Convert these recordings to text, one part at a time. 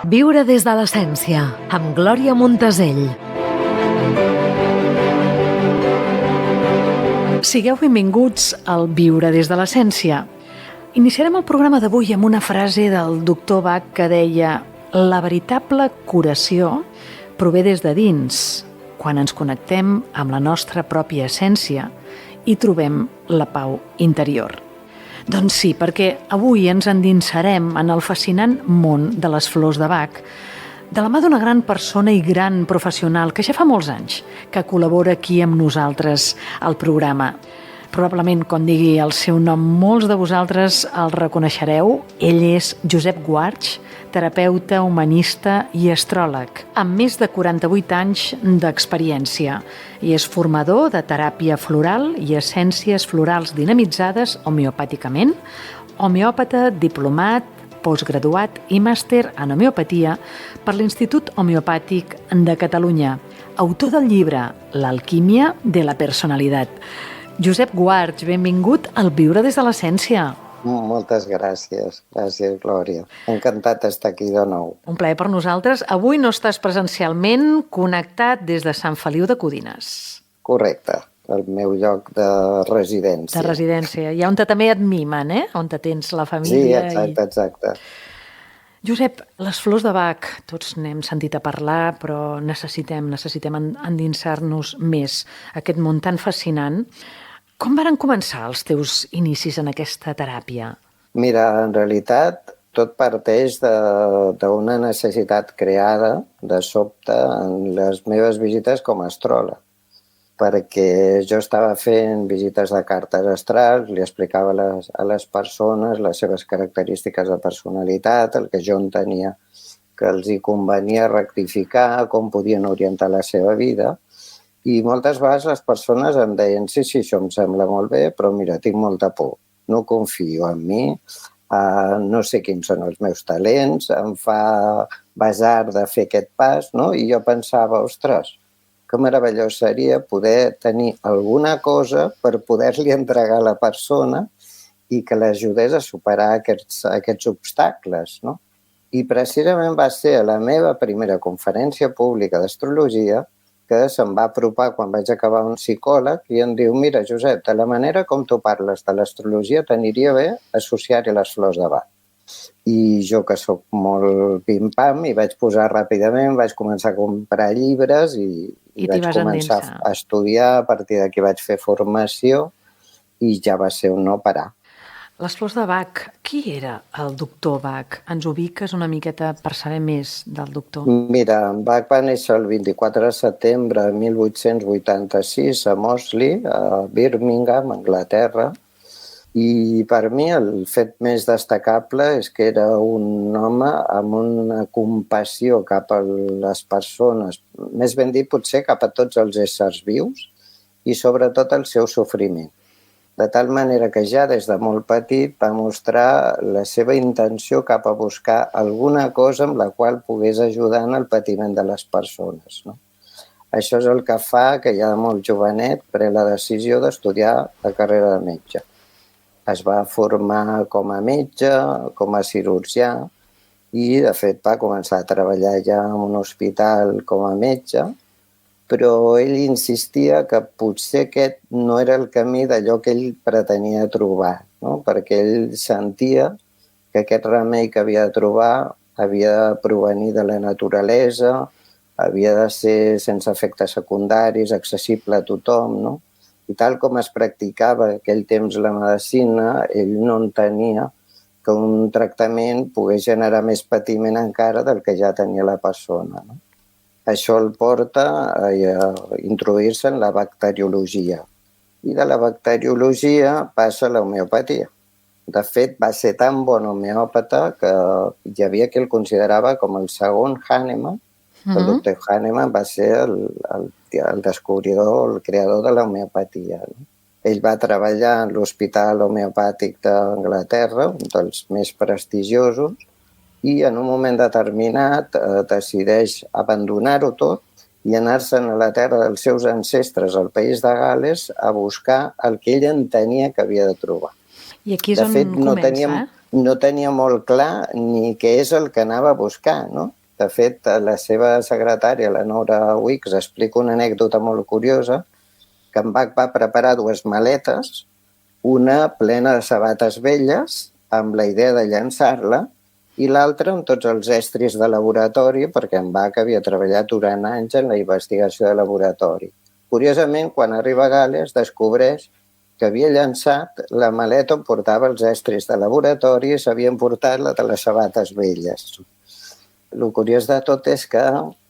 Viure des de l'essència, amb Glòria Montesell. Sigueu benvinguts al Viure des de l'essència. Iniciarem el programa d'avui amb una frase del doctor Bach que deia: la veritable curació prové des de dins, quan ens connectem amb la nostra pròpia essència i trobem la pau interior. Doncs sí, perquè avui ens endinsarem en el fascinant món de les flors de Bach, de la mà d'una gran persona i gran professional que ja fa molts anys que col·labora aquí amb nosaltres al programa. Probablement, quan digui el seu nom, molts de vosaltres el reconeixereu. Ell és Josep Guarch, terapeuta, humanista i astròleg, amb més de 48 anys d'experiència, i és formador de teràpia floral i essències florals dinamitzades homeopàticament, homeòpata diplomat, postgraduat i màster en homeopatia per l'Institut Homeopàtic de Catalunya, autor del llibre L'alquímia de la personalitat. Josep Guarch, benvingut al Viure des de l'essència. Moltes gràcies. Gràcies, Glòria. Encantat d'estar aquí de nou. Un plaer per nosaltres. Avui no estàs presencialment connectat des de Sant Feliu de Codines. Correcte, el meu lloc de residència. De residència. I on també et mimen, on te tens la família. Sí, exacte. Josep, les flors de Bach, tots n'hem sentit a parlar, però necessitem endinsar-nos més aquest món tan fascinant. Com varen començar els teus inicis en aquesta teràpia? Mira, en realitat tot parteix d'una necessitat creada de sobte en les meves visites com a astròleg, perquè jo estava fent visites de cartes astrals, li explicava a les persones les seves característiques de personalitat, el que jo entenia que els hi convenia rectificar, com podien orientar la seva vida. I moltes vegades les persones em deien sí, això em sembla molt bé, però mira, tinc molta por, no confio en mi, no sé quins són els meus talents, em fa basar de fer aquest pas, no? I jo pensava, ostres, que meravellós seria poder tenir alguna cosa per poder-li entregar a la persona i que l'ajudés a superar aquests obstacles, no? I precisament va ser a la meva primera conferència pública d'astrologia que se'm va apropar quan vaig acabar un psicòleg i em diu: mira, Josep, de la manera com tu parles de l'astrologia t'aniria bé associar-hi les flors de Bach. I jo, que sóc molt pim-pam, hi vaig posar ràpidament, vaig començar a comprar llibres i vaig començar a estudiar, a partir d'aquí vaig fer formació i ja va ser un no parar. Les flors de Bach, qui era el doctor Bach? Ens ubiques una miqueta per saber més del doctor? Mira, Bach va néixer el 24 de setembre de 1886 a Moseley, a Birmingham, Anglaterra, i per mi el fet més destacable és que era un home amb una compassió cap a les persones, més ben dit potser cap a tots els éssers vius i sobretot el seu sofriment. De tal manera que ja des de molt petit va mostrar la seva intenció cap a buscar alguna cosa amb la qual pogués ajudar en el patiment de les persones, no? Això és el que fa que ja de molt jovenet pren la decisió d'estudiar la carrera de metge. Es va formar com a metge, com a cirurgià i, de fet, va començar a treballar ja en un hospital com a metge, però ell insistia que potser aquest no era el camí d'allò que ell pretenia trobar, no? Perquè ell sentia que aquest remei que havia de trobar havia de provenir de la naturalesa, havia de ser sense efectes secundaris, accessible a tothom, no? I tal com es practicava aquell temps la medicina, ell no entenia que un tractament pogués generar més patiment encara del que ja tenia la persona, no? Això el porta a introduir-se en la bacteriologia. I de la bacteriologia passa a l'homeopatia. De fet, va ser tan bon homeòpata que hi havia qui el considerava com el segon Hahnemann. El doctor Hahnemann va ser el descobridor, el creador de l'homeopatia. Ell va treballar en l'Hospital Homeopàtic d'Anglaterra, un dels més prestigiosos, i en un moment determinat decideix abandonar-ho tot i anar-se'n a la terra dels seus ancestres, al país de Gal·les, a buscar el que ell entenia que havia de trobar. I aquí és on comença, no tenia molt clar ni què és el que anava a buscar, no? De fet, la seva secretària, la Nora Wicks, explica una anècdota molt curiosa, que en Bach va preparar 2 maletes, una plena de sabates velles, amb la idea de llançar-la, i l'altra amb tots els estris de laboratori, perquè en Bach havia treballat durant anys en la investigació de laboratori. Curiosament, quan arriba a Gales, descobreix que havia llançat la maleta on portava els estris de laboratori i s'havien portat la de les sabates velles. El curiós de tot és que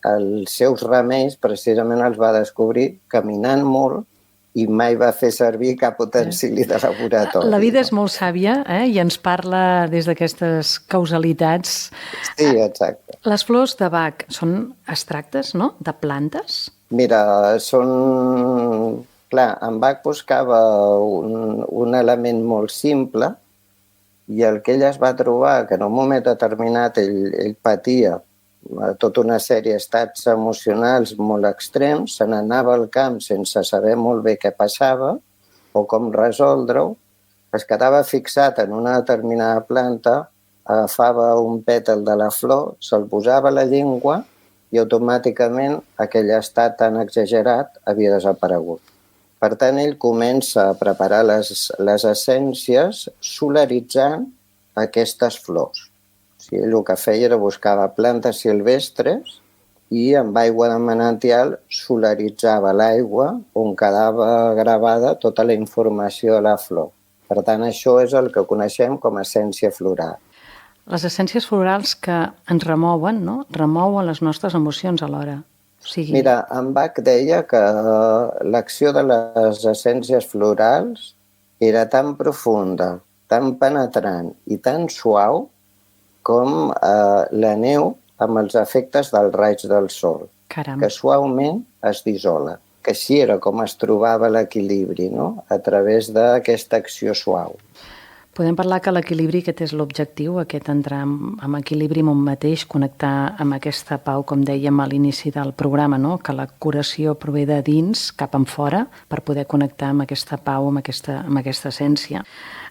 els seus remeis precisament els va descobrir caminant molt i mai va fer servir cap utensili de laboratori. La vida és molt sàvia, i ens parla des d'aquestes causalitats. Sí, exacte. Les flors de Bach són extractes, no?, de plantes? Mira, són... Clar, en Bach buscava un element molt simple i el que ell es va trobar, que en un moment determinat ell patia tota una sèrie d'estats emocionals molt extrems, se n'anava al camp sense saber molt bé què passava o com resoldre-ho, es quedava fixat en una determinada planta, agafava un pètal de la flor, se'l posava a la llengua i automàticament aquell estat tan exagerat havia desaparegut. Per tant, ell comença a preparar les essències solaritzant aquestes flors. O sigui, ell el que feia era buscava plantes silvestres i amb aigua de manantial solaritzava l'aigua on quedava gravada tota la informació de la flor. Per tant, això és el que coneixem com a essència floral. Les essències florals que ens remouen, no?, remouen les nostres emocions alhora. Mira, en Bach deia que l'acció de les essències florals era tan profunda, tan penetrant i tan suau com la neu amb els efectes dels raigs del sol, que suaument es dissola. Que així era com es trobava l'equilibri, no?, a través d'aquesta acció suau. Podem parlar que l'equilibri, aquest és l'objectiu, aquest entrar en equilibri amb un mateix, connectar amb aquesta pau, com dèiem a l'inici del programa, no?, que la curació prové de dins cap en fora per poder connectar amb aquesta pau, amb aquesta essència.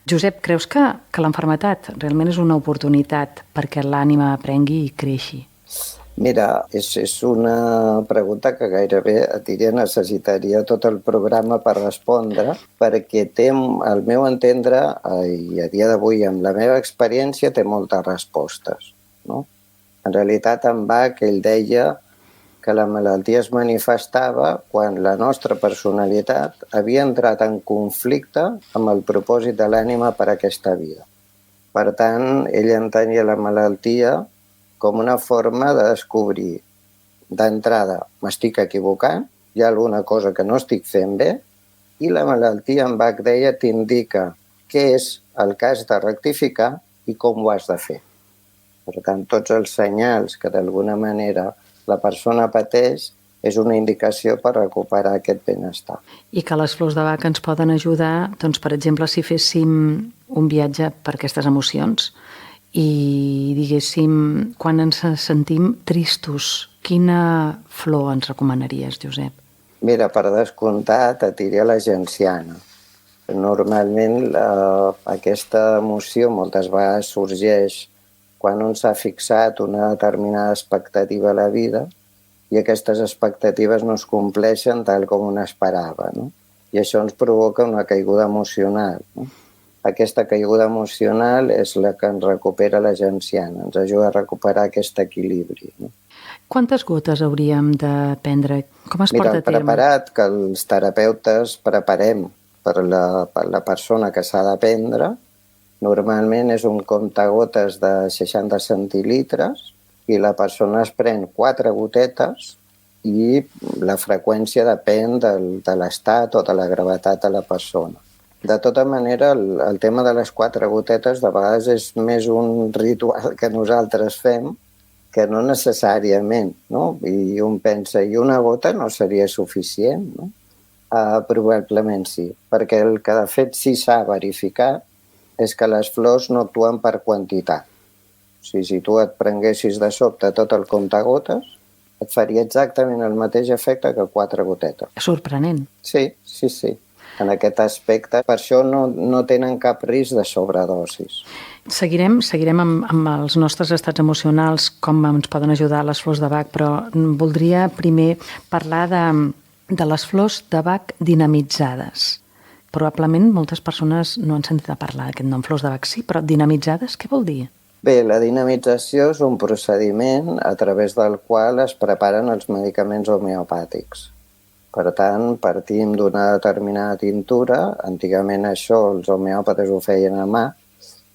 Josep, creus que l'enfermetat realment és una oportunitat perquè l'ànima aprengui i creixi? Mira, és una pregunta que gairebé necessitaria tot el programa per respondre, perquè té, al meu entendre, i a dia d'avui amb la meva experiència, té moltes respostes, no? En realitat, en Bach, ell deia que la malaltia es manifestava quan la nostra personalitat havia entrat en conflicte amb el propòsit de l'ànima per a aquesta vida. Per tant, ell entenia la malaltia com una forma de descobrir d'entrada m'estic equivocant, hi ha alguna cosa que no estic fent bé, i la malaltia, en Bach deia, t'indica què és el que has de rectificar i com ho has de fer. Per tant, tots els senyals que d'alguna manera la persona pateix és una indicació per recuperar aquest benestar. I que les flors de Bach ens poden ajudar, doncs, per exemple, si féssim un viatge per aquestes emocions, i, diguéssim, quan ens sentim tristos, quina flor ens recomanaries, Josep? Mira, per descomptat, et diria la genciana. Normalment aquesta emoció moltes vegades sorgeix quan un s'ha fixat una determinada expectativa a la vida i aquestes expectatives no es compleixen tal com un esperava, no? I això ens provoca una caiguda emocional, no? Aquesta caiguda emocional és la que ens recupera la genciana, ens ajuda a recuperar aquest equilibri, no? Quantes gotes hauríem de prendre? Com es porta a terme? Mira, el preparat que els terapeutes preparem per la persona que s'ha de prendre, normalment és un comptagotes de 60 centilitres i la persona es pren 4 gotetes i la freqüència depèn de l'estat o de la gravetat de la persona. De tota manera, el tema de les 4 gotetes de vegades és més un ritual que nosaltres fem que no necessàriament, no? I un pensa, i una gota no seria suficient, no? Probablement sí, perquè el que de fet sí s'ha verificat és que les flors no actuen per quantitat. O sigui, si tu et prenguessis de sobte tot el comptagotes, et faria exactament el mateix efecte que 4 gotetes. Sorprenent. Sí. en aquest aspecte. Per això no tenen cap risc de sobredosis. Seguirem amb els nostres estats emocionals, com ens poden ajudar les flors de Bach, però voldria primer parlar de les flors de Bach dinamitzades. Probablement moltes persones no han sentit a parlar d'aquest nom, flors de Bach sí, però dinamitzades, què vol dir? Bé, la dinamització és un procediment a través del qual es preparen els medicaments homeopàtics. Per tant, partim d'una determinada tintura. Antigament això els homeòpates ho feien a mà,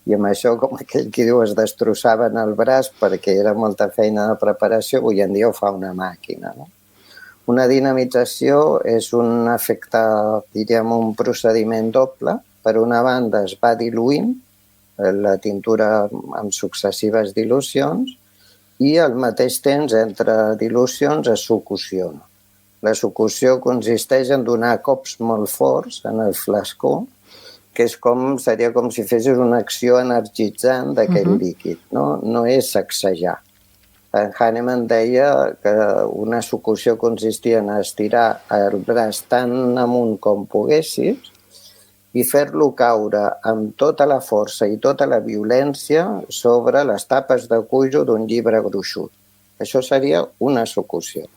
i amb això, com aquell qui diu, es destrossaven el braç perquè era molta feina de preparació. Avui en dia ho fa una màquina, no? Una dinamització és un efecte, diríem, un procediment doble. Per una banda es va diluint la tintura amb successives dilucions i al mateix temps entre dilucions es succiona. La succió consisteix en donar cops molt forts en el flascó, que seria com si fessis una acció energitzant d'aquell líquid, no? No és sacsejar. En Hahnemann deia que una succió consistia en estirar el braç tan amunt com poguessis i fer-lo caure amb tota la força i tota la violència sobre les tapes de cuiro d'un llibre gruixut. Això seria una succió.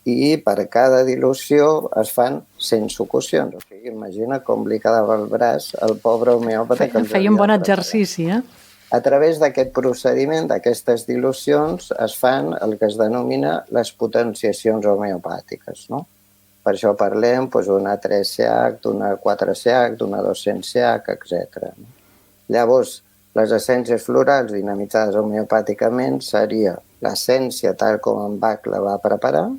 I per cada dilució es fan 100 succions. O sigui, imagina com li quedava el braç al pobre homeòpata. Feia un bon exercici, eh? A través d'aquest procediment, d'aquestes dilucions, es fan el que es denomina les potenciacions homeopàtiques, no? Per això parlem d'una 3CH, d'una 4CH, d'una 200CH, etc. Llavors, les essències florals dinamitzades homeopàticament seria l'essència tal com en Bach la va preparar,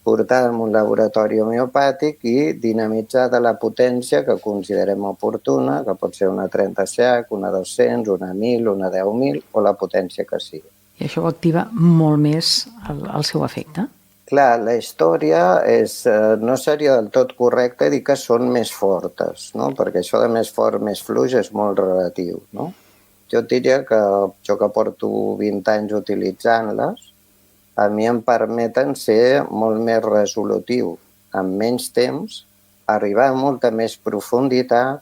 portada en un laboratori homeopàtic i dinamitzada la potència que considerem oportuna, que pot ser una 30CH, una 200, una 1.000, una 10.000 o la potència que sigui. I això ho activa molt més el seu efecte? Clar, la història no seria del tot correcte dir que són més fortes, no? Perquè això de més fort, més fluix és molt relatiu, no? Jo et diria que jo que porto 20 anys utilitzant-les, a mi em permeten ser molt més resolutiu, amb menys temps, arribar a molta més profunditat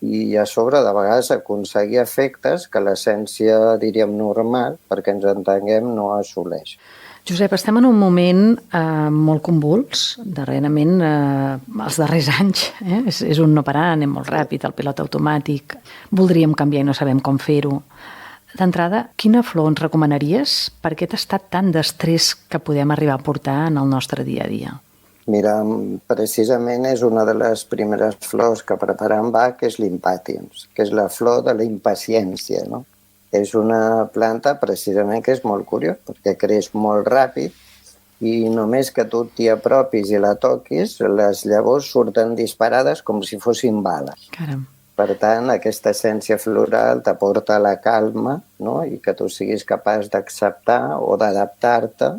i a sobre de vegades aconseguir efectes que l'essència, diríem, normal, perquè ens entenguem, no assoleix. Josep, estem en un moment molt convuls, darrerament, els darrers anys. És un no parar, anem molt ràpid, el pilot automàtic. Voldríem canviar i no sabem com fer-ho. D'entrada, quina flor ens recomanaries per aquest estat tan d'estrès que podem arribar a portar en el nostre dia a dia? Mira, precisament és una de les primeres flors que prepara en Bach, que és l'impatiens, que és la flor de la impaciència, no? És una planta precisament que és molt curiós, perquè creix molt ràpid i només que tu t'hi apropis i la toquis, les llavors surten disparades com si fossin bales. Caram. Per tant, aquesta essència floral t'aporta la calma, no? I que tu siguis capaç d'acceptar o d'adaptar-te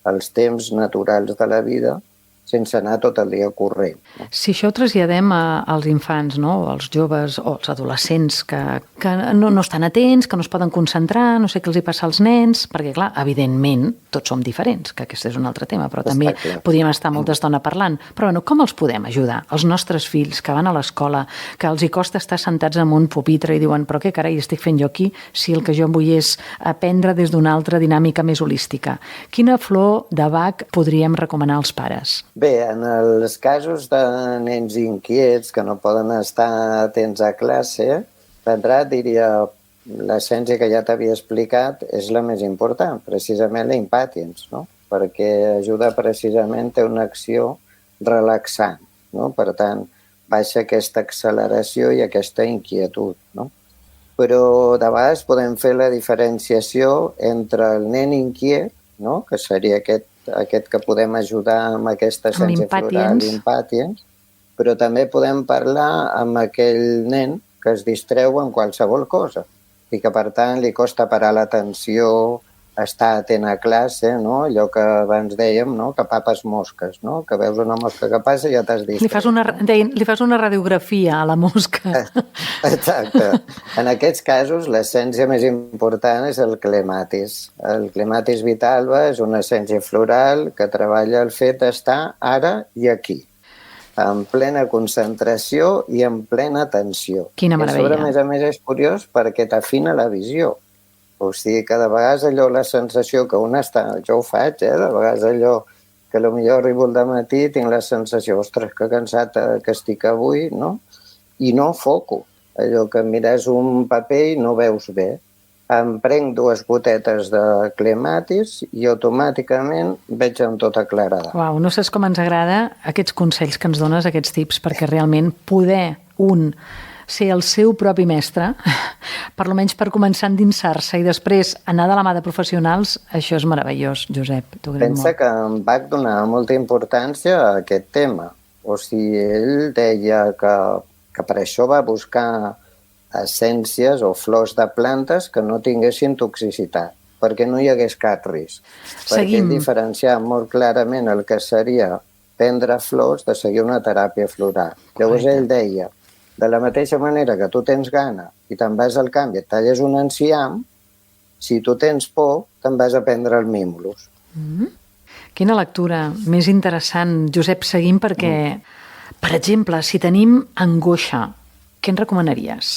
als temps naturals de la vida sense anar tot el dia corrent. No? Si això ho traslladem als infants, no? Als joves o als adolescents que no estan atents, que no es poden concentrar, no sé què els hi passa als nens, perquè, clar, evidentment, tots som diferents, que aquest és un altre tema, però també podríem estar molta estona parlant. Però, bueno, com els podem ajudar? Els nostres fills que van a l'escola, que els hi costa estar sentats en un pupitre i diuen però què carai estic fent jo aquí si el que jo vull és aprendre des d'una altra dinàmica més holística. Quina flor de Bach podríem recomanar als pares? Bé, en els casos de nens inquiets que no poden estar atents a classe, d'entrada diria l'essència que ja t'havia explicat és la més important, precisament la impatiens, no? Perquè ajuda precisament a una acció relaxant, no? Per tant, baixa aquesta acceleració i aquesta inquietud, no? Però de vegades podem fer la diferenciació entre el nen inquiet, no? Que seria aquest que podem ajudar amb aquesta essència floral, l'impatiens, però també podem parlar amb aquell nen que es distreu en qualsevol cosa i que, per tant, li costa parar l'atenció, estar atent a classe, no? Allò que abans dèiem, no? Que papes mosques, no? Que veus una mosca que passa i ja t'has distret. Li fas una radiografia a la mosca. Exacte. En aquests casos, l'essència més important és el clematis. El clematis vitalva és una essència floral que treballa el fet d'estar ara i aquí. en plena concentració i en plena tensió. Quina meravella. I a sobre, a més, és curiós perquè t'afina la visió. O sigui que de vegades allò, la sensació que un està... Jo ho faig, de vegades allò que potser arribo al dematí tinc la sensació, ostres, que cansat que estic avui, no? I no foco. Allò que mires un paper i no veus bé. Em prenc 2 gotetes de clematis i automàticament veig amb tota claredat. Uau, no saps com ens agrada aquests consells que ens dones, aquests tips, perquè realment poder ser el seu propi mestre, per almenys per començar a endinsar-se i després anar de la mà de professionals, això és meravellós, Josep. Pensa que en Bach donava molta importància a aquest tema. O sigui, ell deia que per això va buscar essències o flors de plantes que no tinguessin toxicitat, perquè no hi hagués cap risc. Perquè ell diferenciava molt clarament el que seria prendre flors de seguir una teràpia floral. Llavors ell deia, de la mateixa manera que tu tens gana i te'n vas al camp i et talles un enciam, si tu tens por, te'n vas a prendre el mimulus. Quina lectura més interessant, Josep. Seguim perquè, per exemple, si tenim angoixa, què ens recomanaries?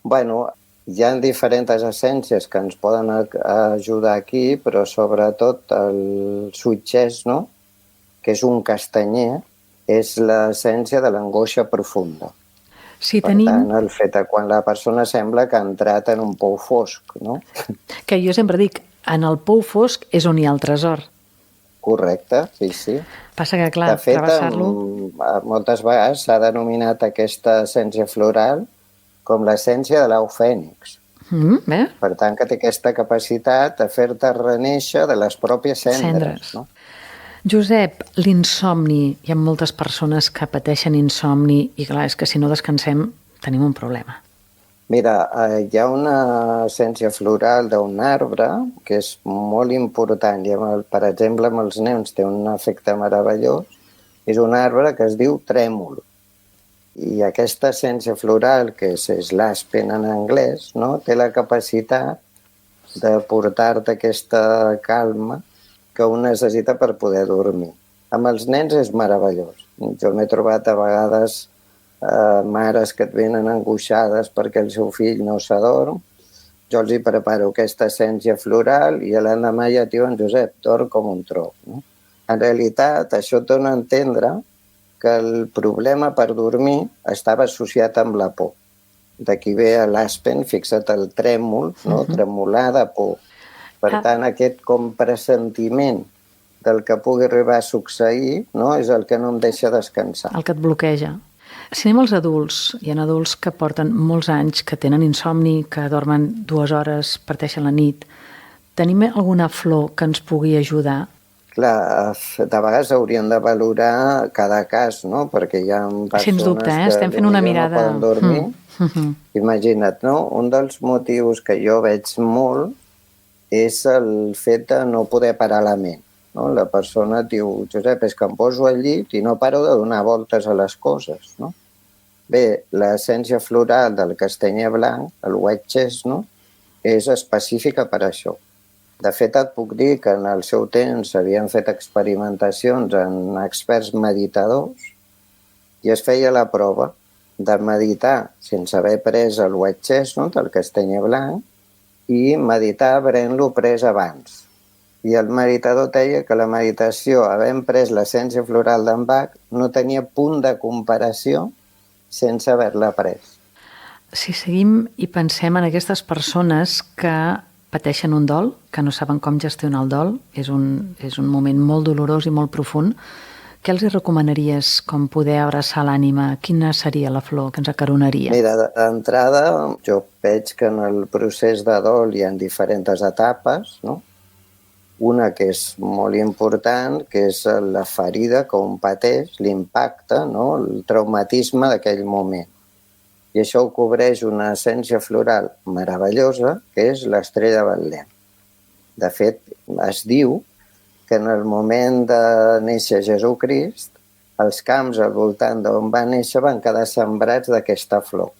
Bueno, hi ha diferents essències que ens poden ajudar aquí, però sobretot el suitxès, no? Que és un castanyer, és l'essència de l'angoixa profunda. Si per tant, el fet de quan la persona sembla que ha entrat en un pou fosc, no? Que jo sempre dic, en el pou fosc és on hi ha el tresor. Correcte, sí, sí. Passa que, clar, de fet, travessar-lo... moltes vegades s'ha denominat aquesta essència floral com l'essència de l'au fènix. Per tant, que té aquesta capacitat de fer-te renéixer de les pròpies cendres. No? Josep, l'insomni, hi ha moltes persones que pateixen insomni i clar, és que si no descansem tenim un problema. Mira, hi ha una essència floral d'un arbre que és molt important i, per exemple, amb els nens té un efecte meravellós. És un arbre que es diu trèmol. I aquesta essència floral, que és l'aspen en anglès, no? Té la capacitat de portar-te aquesta calma que un necessita per poder dormir. Amb els nens és meravellós. Jo m'he trobat a vegades mares que et venen angoixades perquè el seu fill no s'adorm. Jo els hi preparo aquesta essència floral i l'endemà ja et diuen, Josep, dorm com un tro. No? En realitat, això et dona a entendre que el problema per dormir estava associat amb la por. D'aquí ve l'aspen, fixa't el trèmol, no? Tremolar de por. Per tant, aquest com pressentiment del que pugui arribar a succeir, no? És el que no em deixa descansar. El que et bloqueja. Si anem als adults, hi ha adults que porten molts anys, que tenen insomni, que dormen 2 hores, parteixen la nit. Tenim alguna flor que ens pugui ajudar? Clar, de vegades hauríem de valorar cada cas, no? Perquè hi ha persones Sens dubte, estem fent una mirada... no poden dormir. Imagina't, no? Un dels motius que jo veig molt és el fet de no poder parar la ment. No? La persona et diu, Josep, és que em poso al llit i no paro de donar voltes a les coses. No? Bé, l'essència floral del castanyer blanc, el white chestnut, és específica per això. De fet, et puc dir que en el seu temps s'havien fet experimentacions en experts meditadors i es feia la prova de meditar sense haver pres el white chestnut, el castanyer blanc, i meditar havent-lo pres abans. I el meditador deia que la meditació, havent pres l'essència floral d'en Bach, no tenia punt de comparació sense haver-la pres. Si seguim i pensem en aquestes persones que pateixen un dol, que no saben com gestionar el dol, és un moment molt dolorós i molt profund, què els recomanaries com poder abraçar l'ànima? Quina seria la flor que ens acaronaria? Mira, d'entrada, jo veig que en el procés de dol hi ha diferents etapes, no? Una que és molt important, que és la ferida que un pateix, l'impacte, no? El traumatisme d'aquell moment. I això ho cobreix una essència floral meravellosa, que és l'estrella Betlem. De fet, es diu que en el moment de néixer Jesucrist, els camps al voltant d'on va néixer van quedar sembrats d'aquesta flor.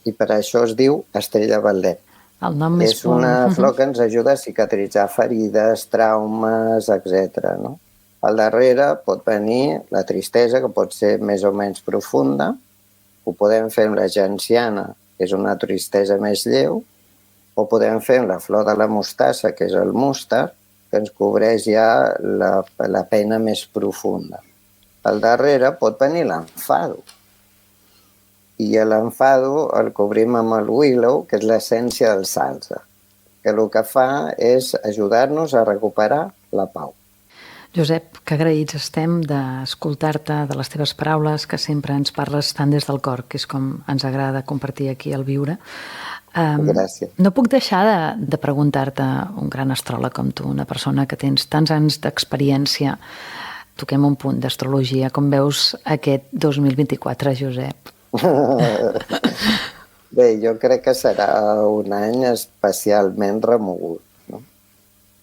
I per això es diu estrella Betlem. El nom més és una flor que ens ajuda a cicatritzar ferides, traumes, etc. No? Al darrere pot venir la tristesa, que pot ser més o menys profunda, ho podem fer amb la genciana, que és una tristesa més lleu, o podem fer amb la flor de la mostassa, que és el mustard, que ens cobreix ja la pena més profunda. Al darrere pot venir l'enfado, i l'enfado el cobrim amb el willow, que és l'essència del salsa, que el que fa és ajudar-nos a recuperar la pau. Josep, que agraïts estem d'escoltar-te, de les teves paraules, que sempre ens parles tant des del cor, que és com ens agrada compartir aquí el Viure. Gràcies. No puc deixar de preguntar-te, un gran astròleg com tu, una persona que tens tants anys d'experiència, toquem un punt d'astrologia, com veus aquest 2024, Josep? Bé, jo crec que serà un any especialment remogut, no?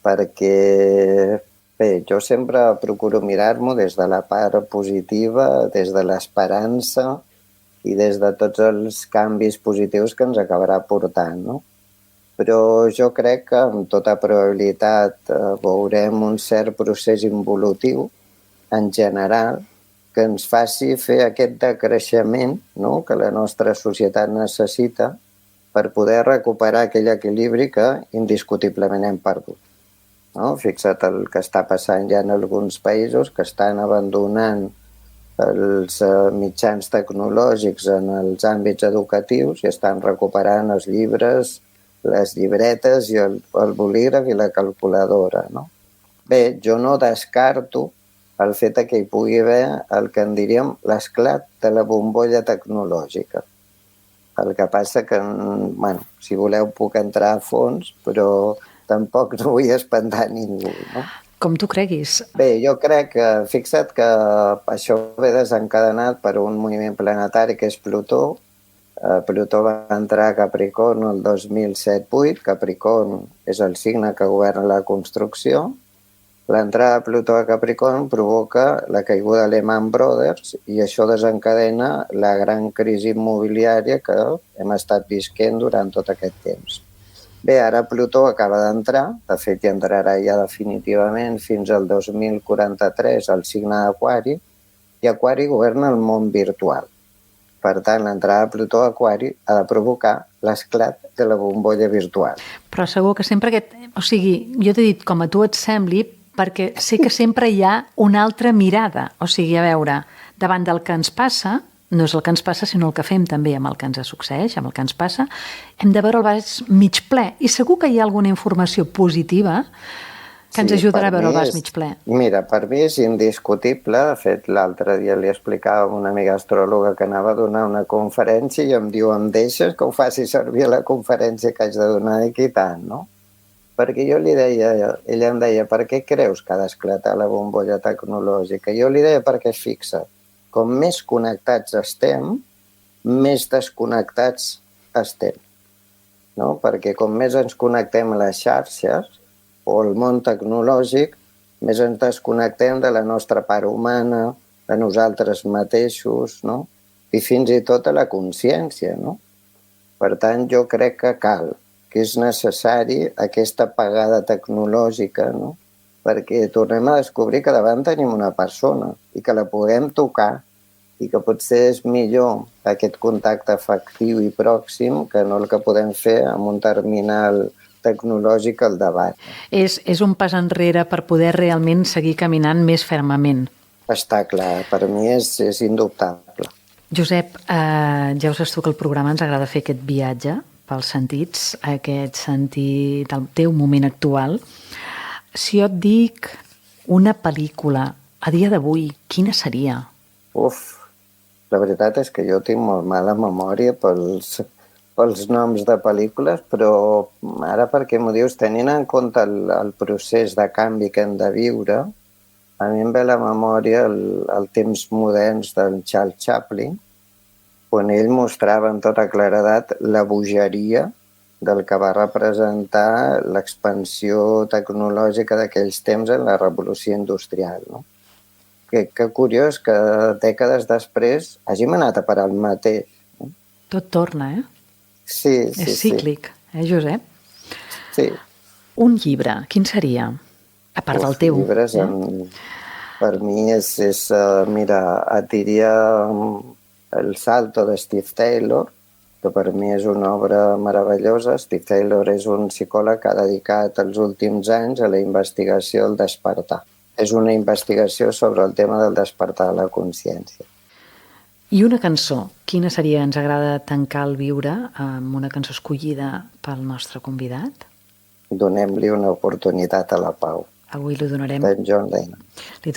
Perquè, bé, jo sempre procuro mirar-m'ho des de la part positiva, des de l'esperança i des de tots els canvis positius que ens acabarà portant, no? Però jo crec que amb tota probabilitat veurem un cert procés involutiu en general que ens faci fer aquest decreixement, no?, que la nostra societat necessita per poder recuperar aquell equilibri que indiscutiblement hem perdut. No? Fixa't el que està passant ja en alguns països que estan abandonant els mitjans tecnològics en els àmbits educatius i estan recuperant els llibres, les llibretes i el bolígraf i la calculadora, no? Bé, jo no descarto el fet que hi pugui haver el que en diríem l'esclat de la bombolla tecnològica. El que passa que, bueno, si voleu puc entrar a fons, però tampoc no vull espantar ningú, no? Com tu creguis. Bé, jo crec que, fixa't que això ve desencadenat per un moviment planetari que és Plutó. Plutó va entrar a Capricorn el 2007-8. Capricorn és el signe que governa la construcció. L'entrada de Plutó a Capricorn provoca la caiguda de Lehman Brothers i això desencadena la gran crisi immobiliària que hem estat visquent durant tot aquest temps. Bé, ara Plutó acaba d'entrar, de fet hi entrarà ja definitivament fins al 2043 al signe d'Aquari, i Aquari governa el món virtual. Per tant, l'entrada de Plutó a Aquari ha de provocar l'esclat de la bombolla virtual. Però segur que sempre aquest... O sigui, jo t'he dit com a tu et sembli, perquè sé que sempre hi ha una altra mirada. O sigui, a veure, davant del que ens passa, no és el que ens passa, sinó el que fem també amb el que ens succeeix, amb el que ens passa, hem de veure el vas mig ple. I segur que hi ha alguna informació positiva que ens ajudarà a veure el vas mig ple. Mira, per mi és indiscutible. De fet, l'altre dia li explicava a una amiga astròloga que anava a donar una conferència i em diu, em deixes que ho faci servir a la conferència que haig de donar d'aquí tant, no? Perquè jo li deia, ella em deia, per què creus que ha d'esclatar la bombolla tecnològica? Jo li deia, perquè fixa, com més connectats estem, més desconnectats estem. No? Perquè com més ens connectem a les xarxes o al món tecnològic, més ens desconnectem de la nostra part humana, de nosaltres mateixos, no? I fins i tot a la consciència, no? Per tant, jo crec que cal, que és necessari aquesta apagada tecnològica, no? Perquè tornem a descobrir que davant tenim una persona i que la puguem tocar i que potser és millor aquest contacte afectiu i pròxim que no el que podem fer amb un terminal tecnològic al davant. És un pas enrere per poder realment seguir caminant més fermament. Està clar, per mi és indubtable. Josep, ja ho saps tu que el programa ens agrada fer aquest viatge pels sentits, aquest sentit del teu moment actual. Si jo et dic una pel·lícula a dia d'avui, quina seria? La veritat és que jo tinc molt mala memòria pels noms de pel·lícules, però ara perquè m'ho dius, tenint en compte el procés de canvi que hem de viure, a mi em ve a la memòria el temps moderns del Charles Chaplin, quan ell mostrava amb tota claredat la bogeria del que va representar l'expansió tecnològica d'aquells temps en la revolució industrial, no? Que curiós que dècades després hàgim anat a parar el mateix. No? Tot torna, eh? Sí. És cíclic, Josep? Sí. Un llibre, quin seria? A part del teu. Llibres Per mi mira, et diria El salto de Steve Taylor, que per mi és una obra meravellosa. Steve Taylor és un psicòleg que ha dedicat els últims anys a la investigació del despertar. És una investigació sobre el tema del despertar de la consciència. I una cançó, quina seria? Ens agrada tancar el viure amb una cançó escollida pel nostre convidat. Donem-li una oportunitat a la pau. Avui li donarem... De John Lennon. Li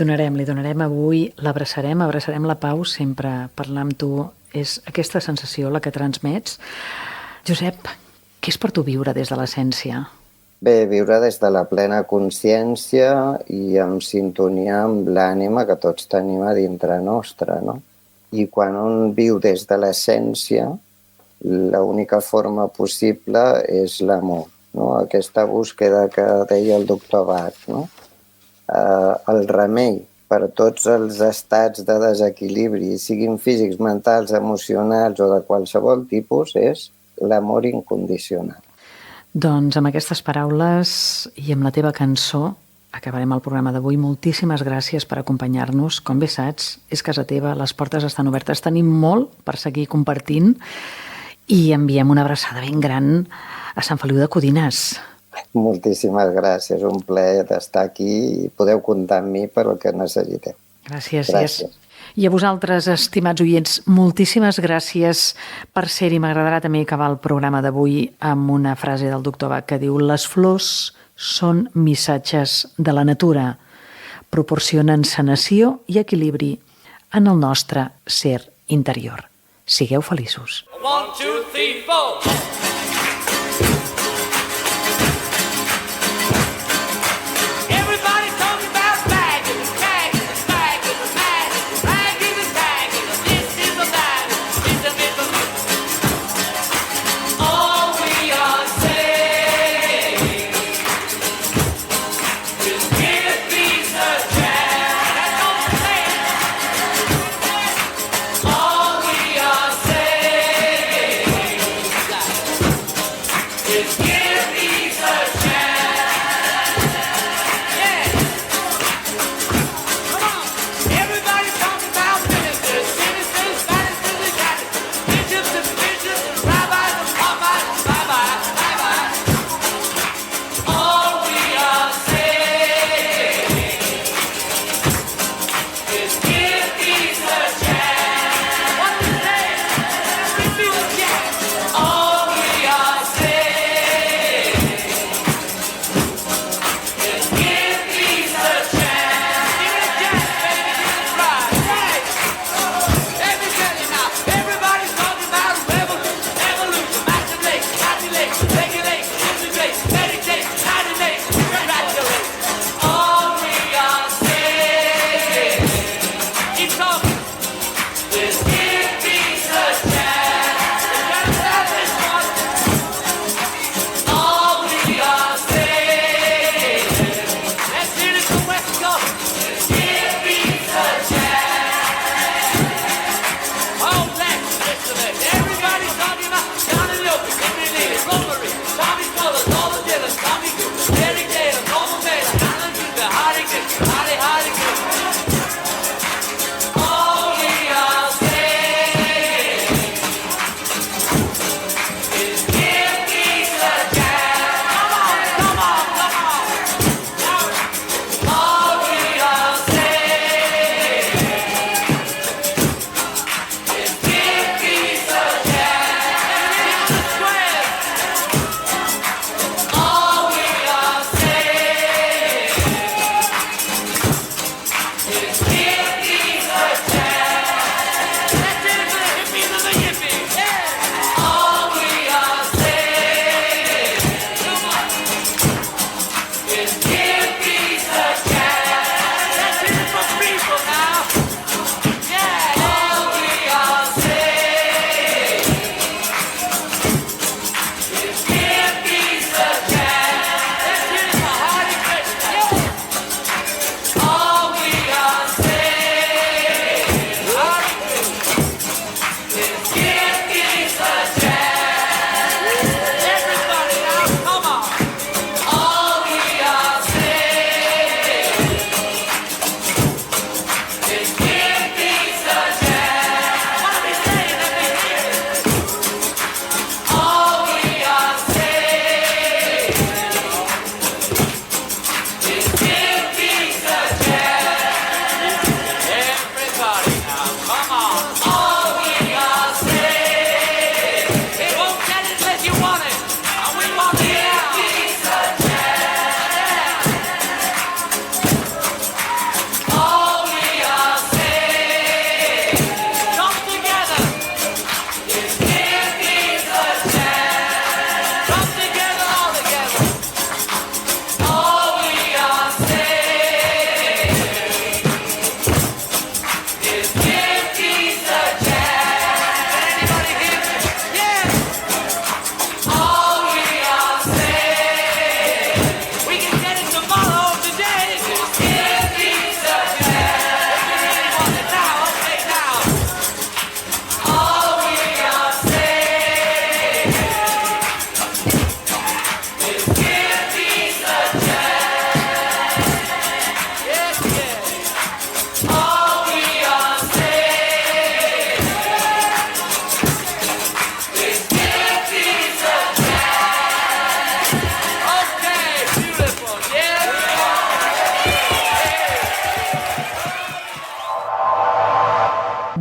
donarem avui, abraçarem la pau, sempre parlar amb tu. És aquesta sensació la que transmets. Josep, què és per tu viure des de l'essència? Bé, viure des de la plena consciència i en sintonia amb l'ànima que tots tenim a dintre nostra, no? I quan un viu des de l'essència, l'única forma possible és l'amor, no? Aquesta búsqueda que deia el doctor Bach, no? El remei per tots els estats de desequilibri, siguin físics, mentals, emocionals o de qualsevol tipus, és l'amor incondicional. Doncs amb aquestes paraules i amb la teva cançó acabarem el programa d'avui. Moltíssimes gràcies per acompanyar-nos. Com bé saps, és casa teva, les portes estan obertes. Tenim molt per seguir compartint i enviem una abraçada ben gran a Sant Feliu de Codines. Moltíssimes gràcies. Un plaer d'estar aquí i podeu comptar amb mi per el que necessiteu. Gràcies. I a vosaltres, estimats oients, moltíssimes gràcies per ser-hi. M'agradarà també acabar el programa d'avui amb una frase del doctor Bach que diu: les flors són missatges de la natura, proporcionen sanació i equilibri en el nostre ser interior. Sigueu feliços. 1, 2, 3, 4.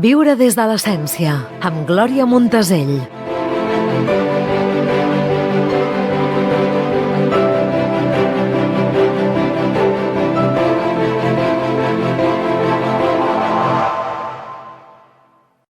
Viure des de l'essència, amb Glòria Montesell.